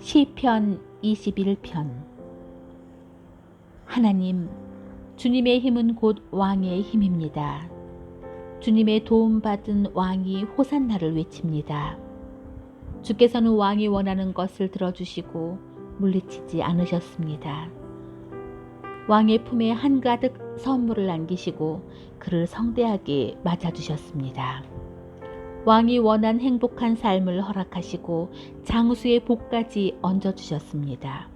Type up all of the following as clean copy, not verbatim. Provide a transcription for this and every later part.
시편 21편. 하나님, 주님의 힘은 곧 왕의 힘입니다. 주님의 도움받은 왕이 호산나를 외칩니다. 주께서는 왕이 원하는 것을 들어주시고 물리치지 않으셨습니다. 왕의 품에 한가득 선물을 안기시고 그를 성대하게 맞아주셨습니다. 왕이 원한 행복한 삶을 허락하시고 장수의 복까지 얹어주셨습니다.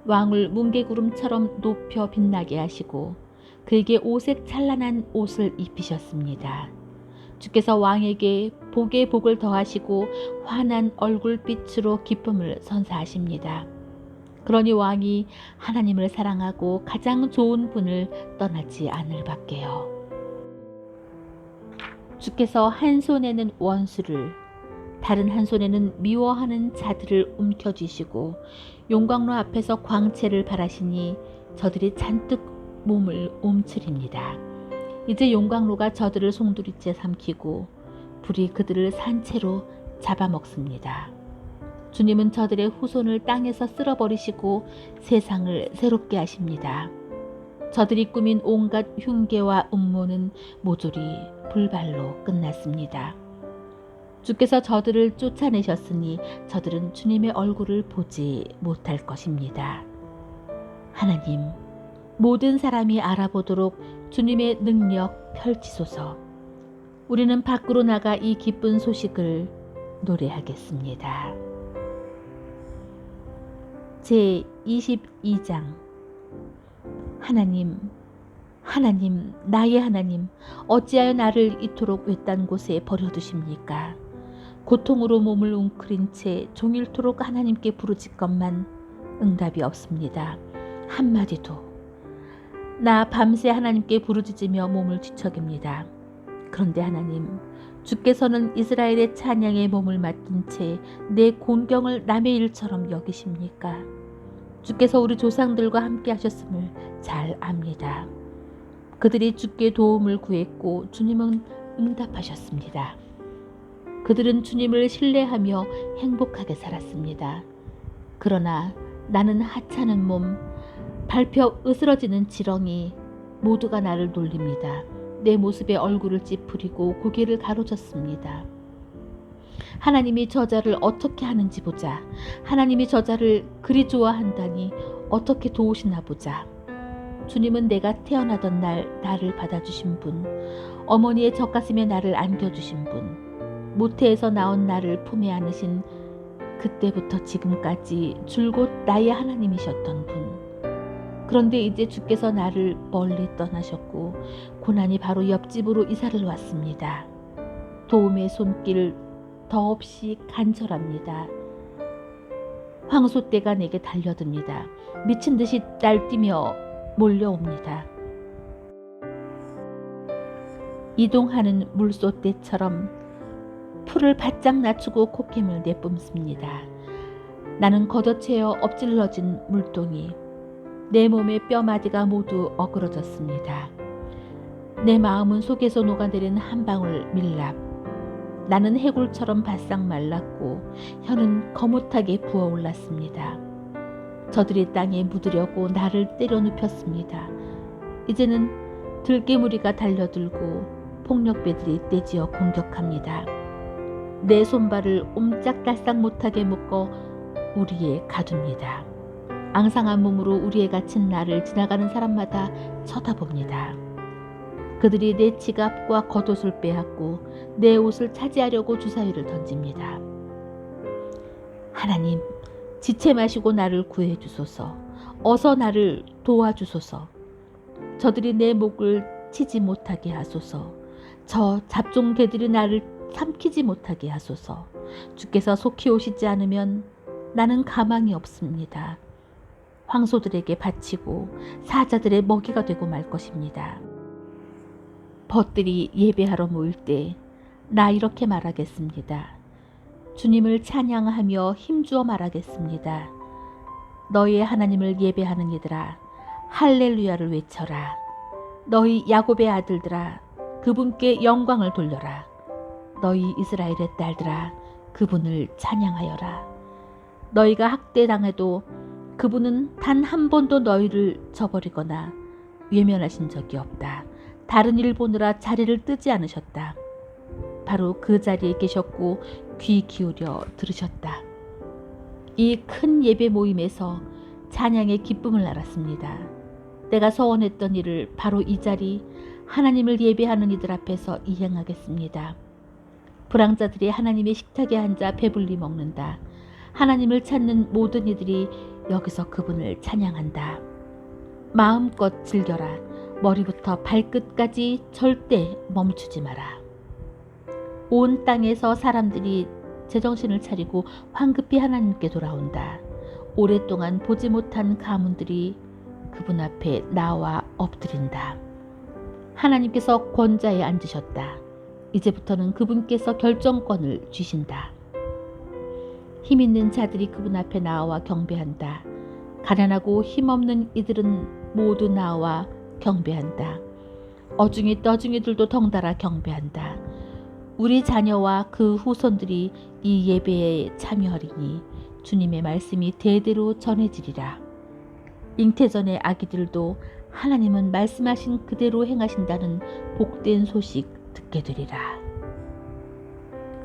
왕을 뭉게구름처럼 높여 빛나게 하시고 그에게 오색 찬란한 옷을 입히셨습니다. 주께서 왕에게 복에 복을 더하시고 환한 얼굴빛으로 기쁨을 선사하십니다. 그러니 왕이 하나님을 사랑하고 가장 좋은 분을 떠나지 않을 밖에요. 주께서 한 손에는 원수를, 다른 한 손에는 미워하는 자들을 움켜쥐시고 용광로 앞에서 광채를 바라시니 저들이 잔뜩 몸을 움츠립니다. 이제 용광로가 저들을 송두리째 삼키고 불이 그들을 산채로 잡아먹습니다. 주님은 저들의 후손을 땅에서 쓸어버리시고 세상을 새롭게 하십니다. 저들이 꾸민 온갖 흉계와 음모는 모조리 불발로 끝났습니다. 주께서 저들을 쫓아내셨으니 저들은 주님의 얼굴을 보지 못할 것입니다. 하나님, 모든 사람이 알아보도록 주님의 능력 펼치소서. 우리는 밖으로 나가 이 기쁜 소식을 노래하겠습니다. 제22장. 하나님, 하나님, 나의 하나님, 어찌하여 나를 이토록 외딴 곳에 버려두십니까? 고통으로 몸을 웅크린 채 종일토록 하나님께 부르짖건만 응답이 없습니다. 한마디도. 나 밤새 하나님께 부르짖으며 몸을 뒤척입니다. 그런데 하나님, 주께서는 이스라엘의 찬양에 몸을 맡긴 채 내 곤경을 남의 일처럼 여기십니까? 주께서 우리 조상들과 함께 하셨음을 잘 압니다. 그들이 주께 도움을 구했고 주님은 응답하셨습니다. 그들은 주님을 신뢰하며 행복하게 살았습니다. 그러나 나는 하찮은 몸, 밟혀 으스러지는 지렁이, 모두가 나를 놀립니다. 내 모습에 얼굴을 찌푸리고 고개를 가로젓습니다. 하나님이 저자를 어떻게 하는지 보자. 하나님이 저자를 그리 좋아한다니 어떻게 도우시나 보자. 주님은 내가 태어나던 날 나를 받아주신 분, 어머니의 젖가슴에 나를 안겨주신 분, 모태에서 나온 나를 품에 안으신 그때부터 지금까지 줄곧 나의 하나님이셨던 분. 그런데 이제 주께서 나를 멀리 떠나셨고 고난이 바로 옆집으로 이사를 왔습니다. 도움의 손길 더없이 간절합니다. 황소떼가 내게 달려듭니다. 미친 듯이 날뛰며 몰려옵니다. 이동하는 물소떼처럼 풀을 바짝 낮추고 콧김을 내뿜습니다. 나는 걷어채어 엎질러진 물동이, 내 몸의 뼈마디가 모두 어그러졌습니다. 내 마음은 속에서 녹아내린 한 방울 밀랍. 나는 해골처럼 바싹 말랐고 혀는 거뭇하게 부어올랐습니다. 저들이 땅에 묻으려고 나를 때려 눕혔습니다. 이제는 들개무리가 달려들고 폭력배들이 떼지어 공격합니다. 내 손발을 옴짝달싹 못하게 묶어 우리에 가둡니다. 앙상한 몸으로 우리에 갇힌 나를 지나가는 사람마다 쳐다봅니다. 그들이 내 지갑과 겉옷을 빼앗고 내 옷을 차지하려고 주사위를 던집니다. 하나님, 지체 마시고 나를 구해 주소서. 어서 나를 도와주소서. 저들이 내 목을 치지 못하게 하소서. 저 잡종개들이 나를 삼키지 못하게 하소서. 주께서 속히 오시지 않으면 나는 가망이 없습니다. 황소들에게 바치고 사자들의 먹이가 되고 말 것입니다. 벗들이 예배하러 모일 때 나 이렇게 말하겠습니다. 주님을 찬양하며 힘주어 말하겠습니다. 너희의 하나님을 예배하는 이들아, 할렐루야를 외쳐라. 너희 야곱의 아들들아, 그분께 영광을 돌려라. 너희 이스라엘의 딸들아, 그분을 찬양하여라. 너희가 학대당해도 그분은 단 한 번도 너희를 저버리거나 외면하신 적이 없다. 다른 일 보느라 자리를 뜨지 않으셨다. 바로 그 자리에 계셨고 귀 기울여 들으셨다. 이 큰 예배 모임에서 찬양의 기쁨을 알았습니다. 내가 서원했던 일을 바로 이 자리 하나님을 예배하는 이들 앞에서 이행하겠습니다. 불황자들이 하나님의 식탁에 앉아 배불리 먹는다. 하나님을 찾는 모든 이들이 여기서 그분을 찬양한다. 마음껏 즐겨라. 머리부터 발끝까지 절대 멈추지 마라. 온 땅에서 사람들이 제정신을 차리고 황급히 하나님께 돌아온다. 오랫동안 보지 못한 가문들이 그분 앞에 나와 엎드린다. 하나님께서 권자에 앉으셨다. 이제부터는 그분께서 결정권을 쥐신다. 힘있는 자들이 그분 앞에 나와 경배한다. 가난하고 힘없는 이들은 모두 나와 경배한다. 어중이 떠중이들도 덩달아 경배한다. 우리 자녀와 그 후손들이 이 예배에 참여하리니 주님의 말씀이 대대로 전해지리라. 잉태전의 아기들도 하나님은 말씀하신 그대로 행하신다는 복된 소식 듣게 되리라.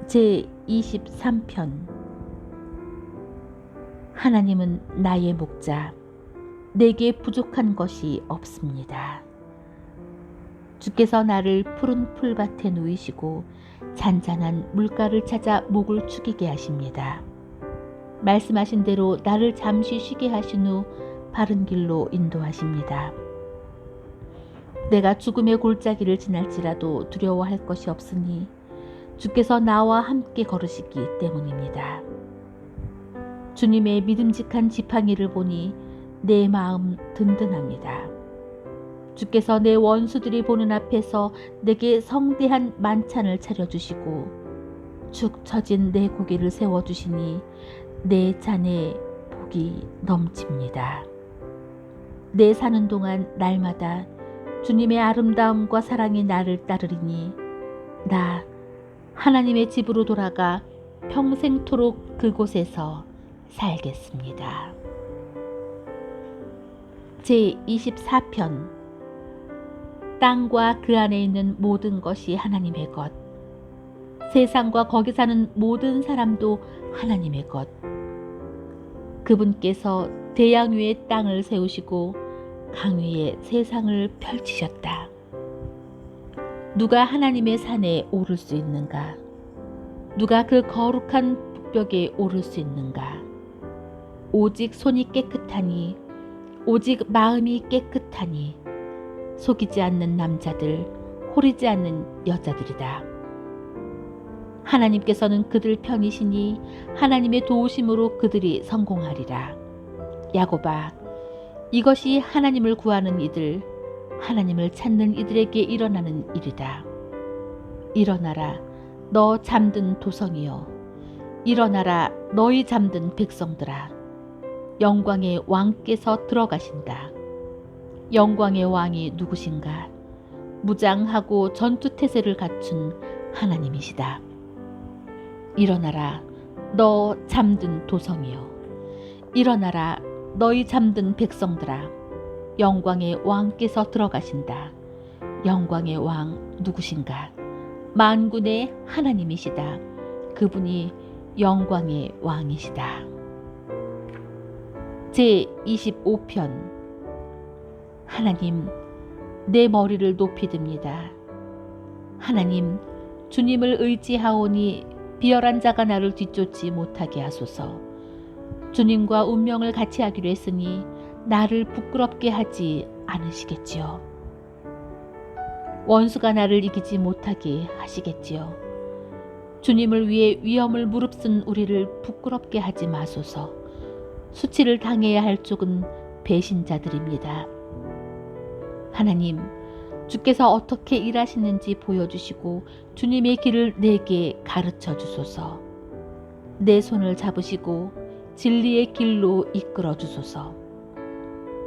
제23편. 하나님은 나의 목자, 내게 부족한 것이 없습니다. 주께서 나를 푸른 풀밭에 누이시고 잔잔한 물가를 찾아 목을 축이게 하십니다. 말씀하신 대로 나를 잠시 쉬게 하신 후 바른 길로 인도하십니다. 내가 죽음의 골짜기를 지날지라도 두려워할 것이 없으니 주께서 나와 함께 걸으시기 때문입니다. 주님의 믿음직한 지팡이를 보니 내 마음 든든합니다. 주께서 내 원수들이 보는 앞에서 내게 성대한 만찬을 차려주시고 축 처진 내 고개를 세워주시니 내 잔에 복이 넘칩니다. 내 사는 동안 날마다 주님의 아름다움과 사랑이 나를 따르리니 나 하나님의 집으로 돌아가 평생토록 그곳에서 살겠습니다. 제24편. 땅과 그 안에 있는 모든 것이 하나님의 것, 세상과 거기 사는 모든 사람도 하나님의 것. 그분께서 대양 위에 땅을 세우시고 강 위에 세상을 펼치셨다. 누가 하나님의 산에 오를 수 있는가? 누가 그 거룩한 북벽에 오를 수 있는가? 오직 손이 깨끗하니, 오직 마음이 깨끗하니, 속이지 않는 남자들, 호리지 않는 여자들이다. 하나님께서는 그들 편이시니 하나님의 도우심으로 그들이 성공하리라. 야곱아, 이것이 하나님을 구하는 이들, 하나님을 찾는 이들에게 일어나는 일이다. 일어나라, 너 잠든 도성이여. 일어나라, 너희 잠든 백성들아. 영광의 왕께서 들어가신다. 영광의 왕이 누구신가? 무장하고 전투태세를 갖춘 하나님이시다. 일어나라, 너 잠든 도성이여. 일어나라, 너희 잠든 백성들아. 영광의 왕께서 들어가신다. 영광의 왕 누구신가? 만군의 하나님이시다. 그분이 영광의 왕이시다. 제25편. 하나님, 내 머리를 높이 듭니다. 하나님, 주님을 의지하오니 비열한 자가 나를 뒤쫓지 못하게 하소서. 주님과 운명을 같이 하기로 했으니 나를 부끄럽게 하지 않으시겠지요. 원수가 나를 이기지 못하게 하시겠지요. 주님을 위해 위험을 무릅쓴 우리를 부끄럽게 하지 마소서. 수치를 당해야 할 쪽은 배신자들입니다. 하나님, 주께서 어떻게 일하시는지 보여주시고 주님의 길을 내게 가르쳐 주소서. 내 손을 잡으시고 진리의 길로 이끌어 주소서.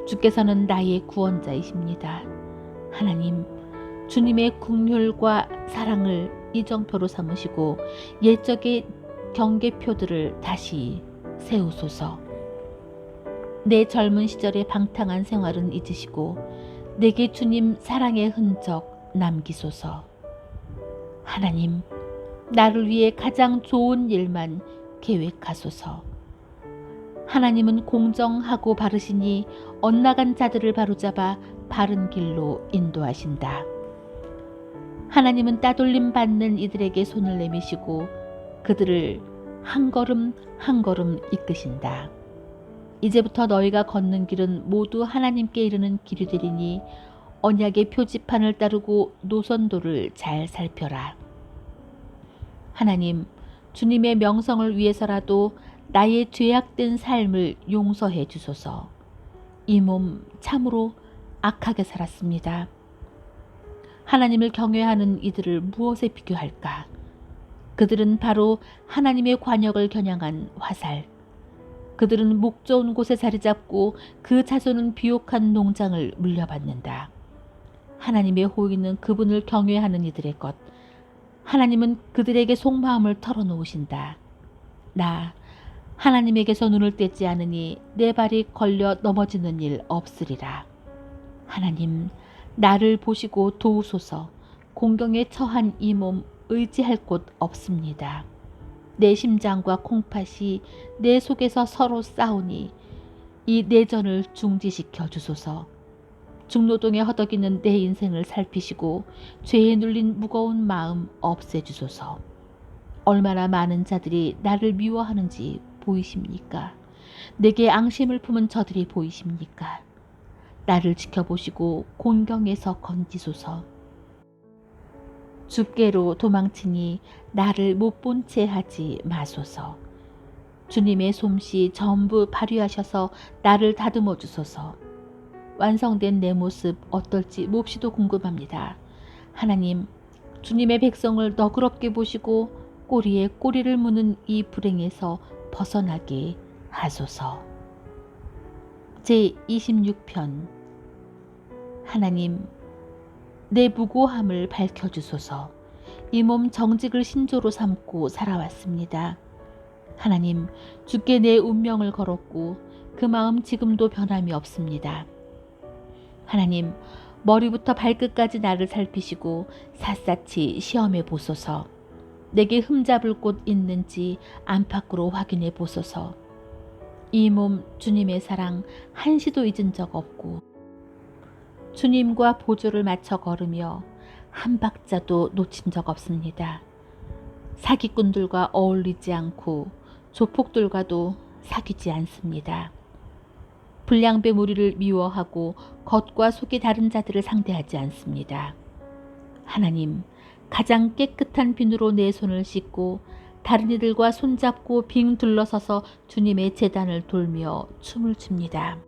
주께서는 나의 구원자이십니다. 하나님, 주님의 긍휼과 사랑을 이정표로 삼으시고 옛적의 경계표들을 다시 세우소서. 내 젊은 시절의 방탕한 생활은 잊으시고 내게 주님 사랑의 흔적 남기소서. 하나님, 나를 위해 가장 좋은 일만 계획하소서. 하나님은 공정하고 바르시니 엇나간 자들을 바로잡아 바른 길로 인도하신다. 하나님은 따돌림 받는 이들에게 손을 내미시고 그들을 한 걸음 한 걸음 이끄신다. 이제부터 너희가 걷는 길은 모두 하나님께 이르는 길이 되리니 언약의 표지판을 따르고 노선도를 잘 살펴라. 하나님, 주님의 명성을 위해서라도 나의 죄악된 삶을 용서해 주소서. 이 몸 참으로 악하게 살았습니다. 하나님을 경외하는 이들을 무엇에 비교할까? 그들은 바로 하나님의 관역을 겨냥한 화살. 그들은 목 좋은 곳에 자리 잡고 그 자손은 비옥한 농장을 물려받는다. 하나님의 호의는 그분을 경외하는 이들의 것. 하나님은 그들에게 속마음을 털어놓으신다. 나 하나님에게서 눈을 떼지 않으니 내 발이 걸려 넘어지는 일 없으리라. 하나님, 나를 보시고 도우소서. 공경에 처한 이 몸 의지할 곳 없습니다. 내 심장과 콩팥이 내 속에서 서로 싸우니 이 내전을 중지시켜 주소서. 중노동에 허덕이는 내 인생을 살피시고 죄에 눌린 무거운 마음 없애주소서. 얼마나 많은 자들이 나를 미워하는지 보이십니까? 내게 앙심을 품은 저들이 보이십니까? 나를 지켜보시고 곤경에서 건지소서. 주께로 도망치니 나를 못 본 채 하지 마소서. 주님의 솜씨 전부 발휘하셔서 나를 다듬어 주소서. 완성된 내 모습 어떨지 몹시도 궁금합니다. 하나님, 주님의 백성을 너그럽게 보시고 꼬리에 꼬리를 무는 이 불행에서 벗어나게 하소서. 제26편. 하나님, 내 무고함을 밝혀주소서. 이 몸 정직을 신조로 삼고 살아왔습니다. 하나님, 주께 내 운명을 걸었고 그 마음 지금도 변함이 없습니다. 하나님, 머리부터 발끝까지 나를 살피시고 샅샅이 시험해 보소서. 내게 흠잡을 곳 있는지 안팎으로 확인해 보소서. 이 몸 주님의 사랑 한시도 잊은 적 없고 주님과 보조를 맞춰 걸으며 한 박자도 놓친 적 없습니다. 사기꾼들과 어울리지 않고 조폭들과도 사귀지 않습니다. 불량배 무리를 미워하고 겉과 속이 다른 자들을 상대하지 않습니다. 하나님, 가장 깨끗한 비누로 내 손을 씻고 다른 이들과 손잡고 빙 둘러서서 주님의 제단을 돌며 춤을 춥니다.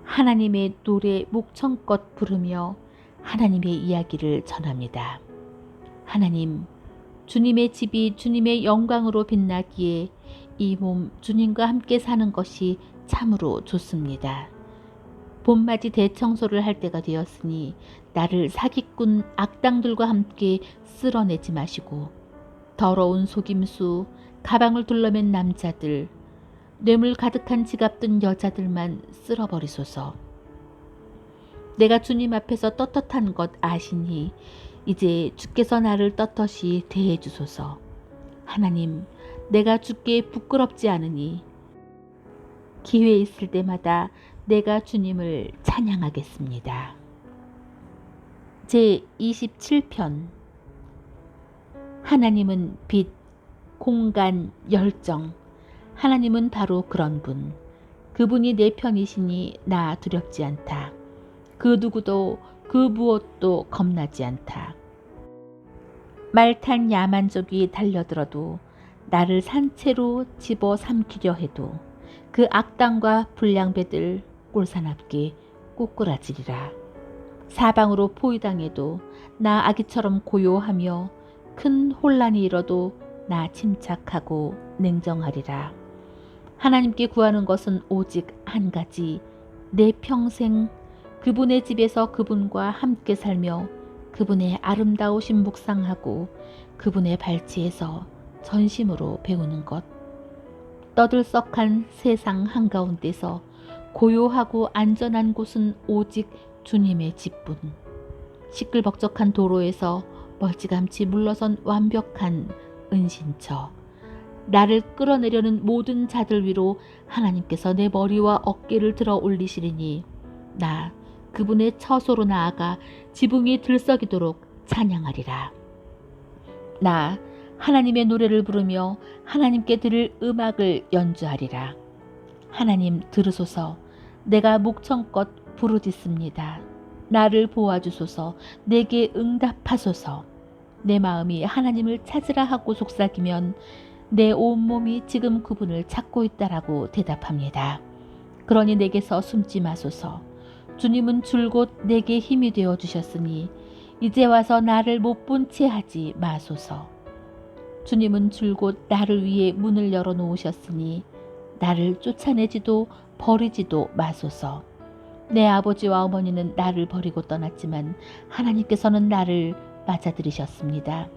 하나님의 노래 목청껏 부르며 하나님의 이야기를 전합니다. 하나님, 주님의 집이 주님의 영광으로 빛나기에 이 몸 주님과 함께 사는 것이 참으로 좋습니다. 봄맞이 대청소를 할 때가 되었으니 나를 사기꾼 악당들과 함께 쓸어내지 마시고 더러운 속임수, 가방을 둘러맨 남자들, 뇌물 가득한 지갑 든 여자들만 쓸어버리소서. 내가 주님 앞에서 떳떳한 것 아시니 이제 주께서 나를 떳떳이 대해 주소서. 하나님, 내가 주께 부끄럽지 않으니 기회 있을 때마다 내가 주님을 찬양하겠습니다. 제27편. 하나님은 빛, 공간, 열정. 하나님은 바로 그런 분. 그분이 내 편이시니 나 두렵지 않다. 그 누구도 그 무엇도 겁나지 않다. 말탄 야만족이 달려들어도 나를 산채로 집어 삼키려 해도 그 악당과 불량배들 꼴사납게 꼬꾸라지리라. 사방으로 포위당해도 나 아기처럼 고요하며 큰 혼란이 일어도 나 침착하고 냉정하리라. 하나님께 구하는 것은 오직 한 가지, 내 평생 그분의 집에서 그분과 함께 살며 그분의 아름다우신 묵상하고 그분의 발치에서 전심으로 배우는 것. 떠들썩한 세상 한가운데서 고요하고 안전한 곳은 오직 주님의 집뿐. 시끌벅적한 도로에서 멀찌감치 물러선 완벽한 은신처. 나를 끌어내려는 모든 자들 위로 하나님께서 내 머리와 어깨를 들어 올리시리니 나 그분의 처소로 나아가 지붕이 들썩이도록 찬양하리라. 나 하나님의 노래를 부르며 하나님께 드릴 음악을 연주하리라. 하나님 들으소서. 내가 목청껏 부르짖습니다. 나를 보아주소서. 내게 응답하소서. 내 마음이 하나님을 찾으라 하고 속삭이면 내 온몸이 지금 그분을 찾고 있다라고 대답합니다. 그러니 내게서 숨지 마소서. 주님은 줄곧 내게 힘이 되어 주셨으니 이제 와서 나를 못 본 채 하지 마소서. 주님은 줄곧 나를 위해 문을 열어 놓으셨으니 나를 쫓아내지도 버리지도 마소서. 내 아버지와 어머니는 나를 버리고 떠났지만 하나님께서는 나를 맞아들이셨습니다.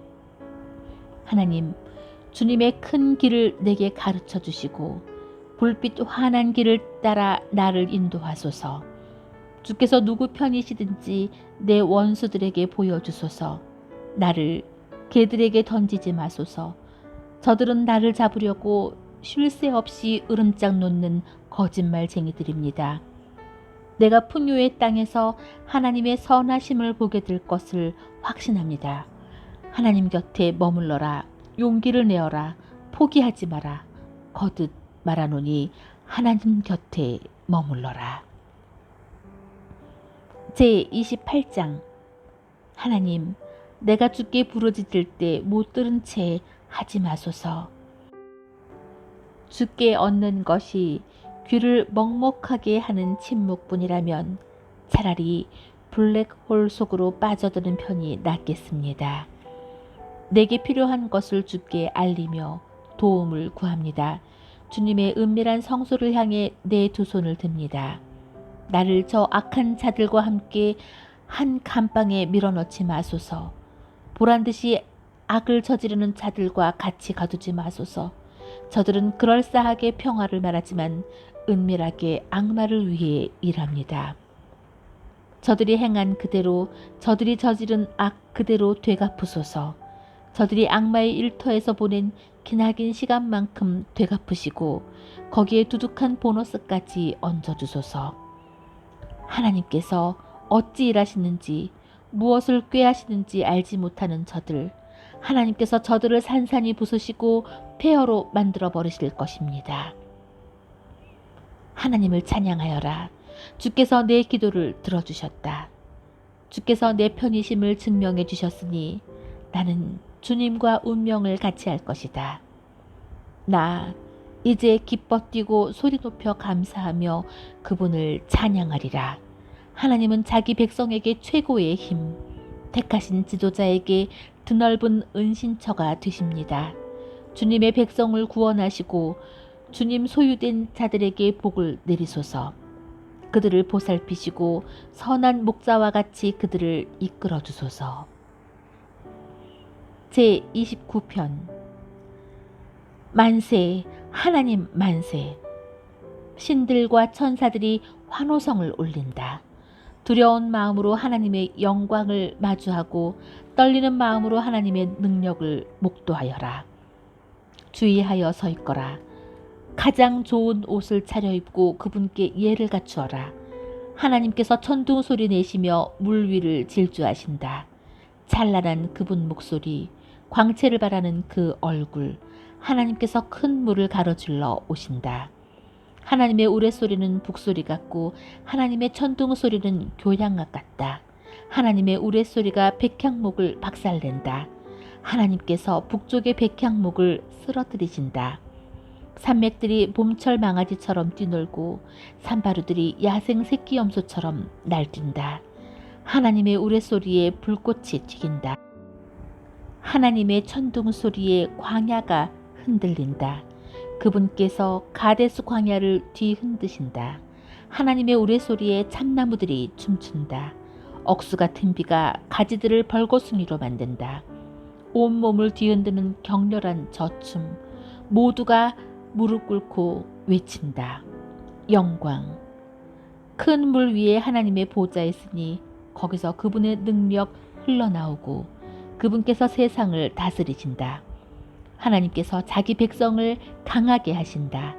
하나님, 주님의 큰 길을 내게 가르쳐 주시고 불빛 환한 길을 따라 나를 인도하소서. 주께서 누구 편이시든지 내 원수들에게 보여주소서. 나를 개들에게 던지지 마소서. 저들은 나를 잡으려고 쉴 새 없이 으름장 놓는 거짓말쟁이들입니다. 내가 풍요의 땅에서 하나님의 선하심을 보게 될 것을 확신합니다. 하나님 곁에 머물러라. 용기를 내어라. 포기하지 마라. 거듭 말하노니 하나님 곁에 머물러라. 제28장. 하나님, 내가 주께 부르짖을 때 못 들은 채 하지 마소서. 주께 얻는 것이 귀를 먹먹하게 하는 침묵뿐이라면 차라리 블랙홀 속으로 빠져드는 편이 낫겠습니다. 내게 필요한 것을 주께 알리며 도움을 구합니다. 주님의 은밀한 성소를 향해 내 두 손을 듭니다. 나를 저 악한 자들과 함께 한 감방에 밀어넣지 마소서. 보란듯이 악을 저지르는 자들과 같이 가두지 마소서. 저들은 그럴싸하게 평화를 말하지만 은밀하게 악마를 위해 일합니다. 저들이 행한 그대로, 저들이 저지른 악 그대로 되갚으소서. 저들이 악마의 일터에서 보낸 기나긴 시간만큼 되갚으시고 거기에 두둑한 보너스까지 얹어주소서. 하나님께서 어찌 일하시는지, 무엇을 꾀하시는지 알지 못하는 저들, 하나님께서 저들을 산산이 부수시고 폐허로 만들어 버리실 것입니다. 하나님을 찬양하여라. 주께서 내 기도를 들어주셨다. 주께서 내 편이심을 증명해 주셨으니 나는 주님과 운명을 같이 할 것이다. 나 이제 기뻐 뛰고 소리 높여 감사하며 그분을 찬양하리라. 하나님은 자기 백성에게 최고의 힘, 택하신 지도자에게 드넓은 은신처가 되십니다. 주님의 백성을 구원하시고 주님 소유된 자들에게 복을 내리소서. 그들을 보살피시고 선한 목자와 같이 그들을 이끌어 주소서. 제29편. 만세, 하나님 만세. 신들과 천사들이 환호성을 올린다. 두려운 마음으로 하나님의 영광을 마주하고 떨리는 마음으로 하나님의 능력을 목도하여라. 주의하여 서 있거라. 가장 좋은 옷을 차려입고 그분께 예를 갖추어라. 하나님께서 천둥 소리 내시며 물 위를 질주하신다. 찬란한 그분 목소리, 광채를 바라는 그 얼굴, 하나님께서 큰 물을 가로질러 오신다. 하나님의 우레소리는 북소리 같고 하나님의 천둥 소리는 교향악 같다. 하나님의 우레소리가 백향목을 박살낸다. 하나님께서 북쪽의 백향목을 쓰러뜨리신다. 산맥들이 봄철 망아지처럼 뛰놀고 산바루들이 야생 새끼 염소처럼 날뛴다. 하나님의 우레소리에 불꽃이 튀긴다. 하나님의 천둥 소리에 광야가 흔들린다. 그분께서 가데스 광야를 뒤흔드신다. 하나님의 우레소리에 참나무들이 춤춘다. 억수 같은 비가 가지들을 벌거숭이로 만든다. 온몸을 뒤흔드는 격렬한 저춤, 모두가 무릎 꿇고 외친다. 영광. 큰 물 위에 하나님의 보좌 있으니 거기서 그분의 능력 흘러나오고 그분께서 세상을 다스리신다. 하나님께서 자기 백성을 강하게 하신다.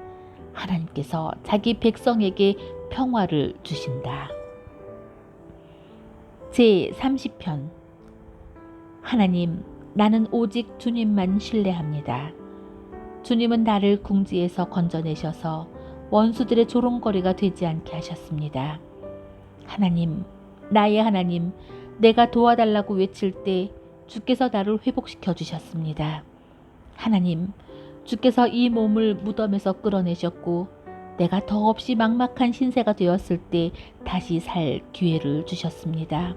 하나님께서 자기 백성에게 평화를 주신다. 제30편. 하나님, 나는 오직 주님만 신뢰합니다. 주님은 나를 궁지에서 건져내셔서 원수들의 조롱거리가 되지 않게 하셨습니다. 하나님, 나의 하나님, 내가 도와달라고 외칠 때 주께서 나를 회복시켜 주셨습니다. 하나님, 주께서 이 몸을 무덤에서 끌어내셨고 내가 더없이 막막한 신세가 되었을 때 다시 살 기회를 주셨습니다.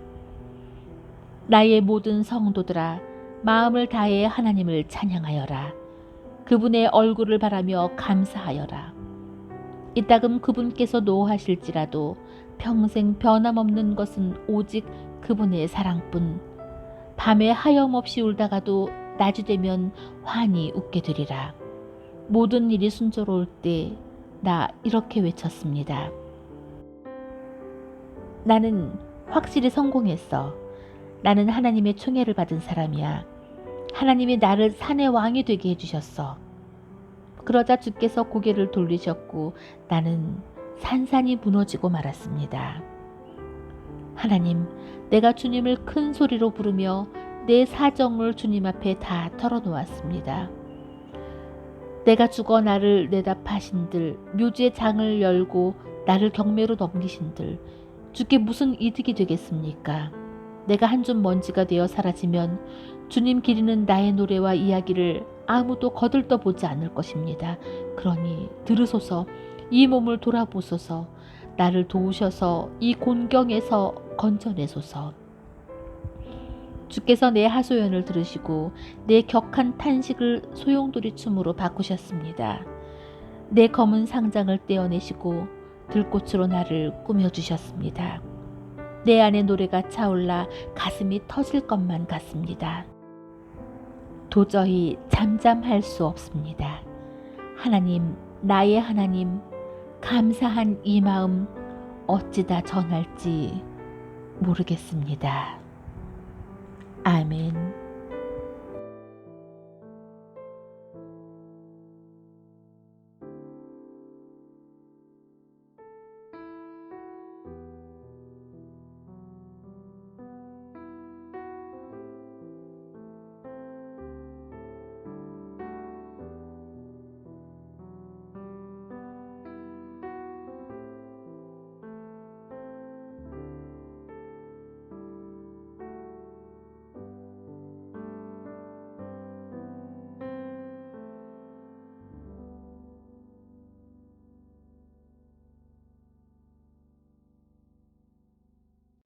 나의 모든 성도들아, 마음을 다해 하나님을 찬양하여라. 그분의 얼굴을 바라며 감사하여라. 이따금 그분께서 노하실지라도 평생 변함없는 것은 오직 그분의 사랑뿐. 밤에 하염없이 울다가도 낮이 되면 환히 웃게 되리라. 모든 일이 순조로울 때 나 이렇게 외쳤습니다. 나는 확실히 성공했어. 나는 하나님의 총애를 받은 사람이야. 하나님이 나를 산의 왕이 되게 해주셨어. 그러자 주께서 고개를 돌리셨고 나는 산산이 무너지고 말았습니다. 하나님, 내가 주님을 큰 소리로 부르며 내 사정을 주님 앞에 다 털어놓았습니다. 내가 죽어 나를 내답하신들, 묘지의 장을 열고 나를 경매로 넘기신들, 주께 무슨 이득이 되겠습니까? 내가 한 줌 먼지가 되어 사라지면 주님 기리는 나의 노래와 이야기를 아무도 거들떠보지 않을 것입니다. 그러니 들으소서, 이 몸을 돌아보소서, 나를 도우셔서 이 곤경에서 건져내소서. 주께서 내 하소연을 들으시고 내 격한 탄식을 소용돌이 춤으로 바꾸셨습니다. 내 검은 상장을 떼어내시고 들꽃으로 나를 꾸며주셨습니다. 내 안에 노래가 차올라 가슴이 터질 것만 같습니다. 도저히 잠잠할 수 없습니다. 하나님, 나의 하나님, 감사한 이 마음 어찌다 전할지 모르겠습니다. 아멘.